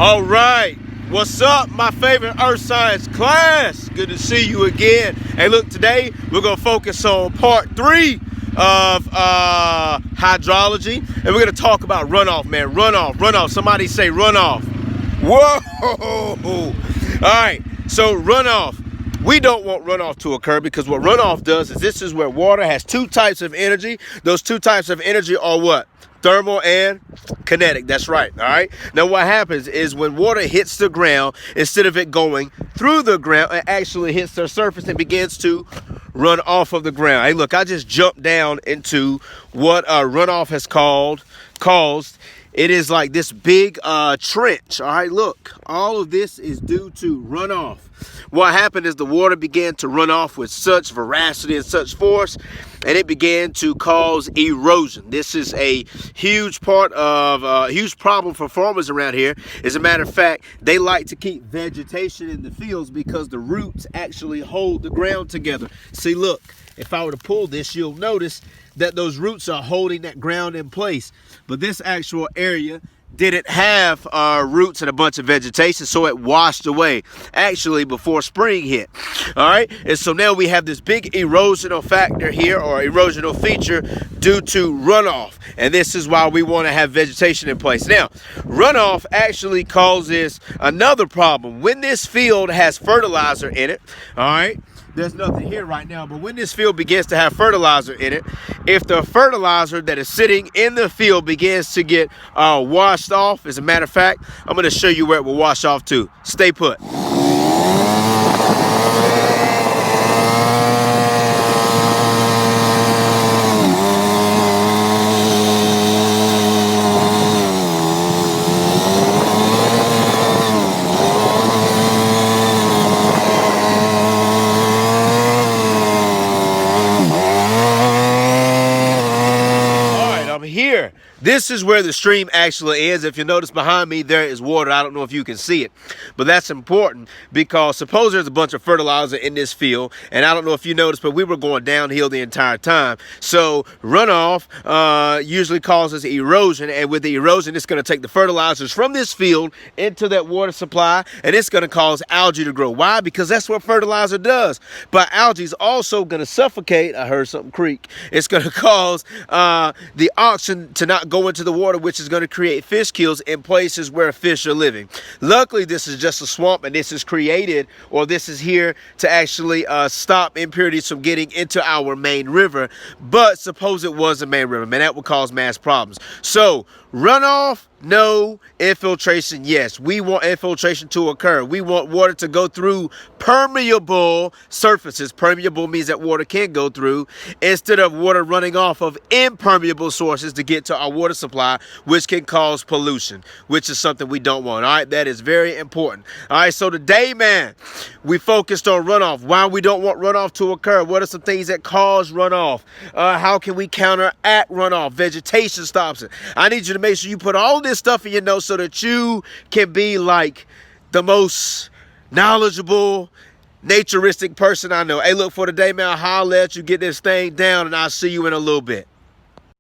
All right, what's up, my favorite earth science class? Good to see you again. Hey, look, today we're gonna focus on part 3 of hydrology, and we're gonna talk about runoff, man. Runoff. Somebody say runoff. Whoa! All right, so runoff. We don't want runoff to occur because what runoff does is this is where water has two types of energy. Those two types of energy are what? Thermal and kinetic. That's right. All right. Now what happens is when water hits the ground, instead of it going through the ground, it actually hits the surface and begins to run off of the ground. Hey, look, I just jumped down into what runoff has caused. It is like this big trench. All right, look, all of this is due to runoff. What happened is the water began to run off with such veracity and such force, and it began to cause erosion. This is a huge part of huge problem for farmers around here. As a matter of fact, they like to keep vegetation in the fields because the roots actually hold the ground together. See, look, if I were to pull this, you'll notice that those roots are holding that ground in place. But this actual area didn't have roots and a bunch of vegetation, so it washed away actually before spring hit. All right, and so now we have this big erosional factor here, or erosional feature, due to runoff, and this is why we want to have vegetation in place. Now, runoff actually causes another problem. When this field has fertilizer in it, all right, there's nothing here right now, but when this field begins to have fertilizer in it, if the fertilizer that is sitting in the field begins to get washed off, as a matter of fact, I'm going to show you where it will wash off to. Stay put. Here, this is where the stream actually is. If you notice behind me, there is water. I don't know if you can see it, but that's important because suppose there's a bunch of fertilizer in this field, and I don't know if you noticed, but we were going downhill the entire time. So runoff usually causes erosion, and with the erosion, it's going to take the fertilizers from this field into that water supply, and it's going to cause algae to grow. Why? Because that's what fertilizer does. But algae is also going to suffocate. I heard something creak. It's going to cause the oxygen to not go into the water, which is going to create fish kills in places where fish are living. Luckily, this is just a swamp, and this is created, or this is here to actually stop impurities from getting into our main river. But suppose it was a main river, man, that would cause mass problems. So runoff, no. Infiltration, yes. We want infiltration to occur. We want water to go through permeable surfaces. Permeable means that water can go through, instead of water running off of impermeable sources to get to our water supply, which can cause pollution, which is something we don't want. All right, that is very important. All right, so today, man, we focused on runoff. Why we don't want runoff to occur? What are some things that cause runoff? How can we counteract runoff? Vegetation stops it. I need you to make sure you put all this stuff in your notes so that you can be like the most knowledgeable, naturistic person I know. Hey, look, for today, man, I'll holler at you, get this thing down, and I'll see you in a little bit.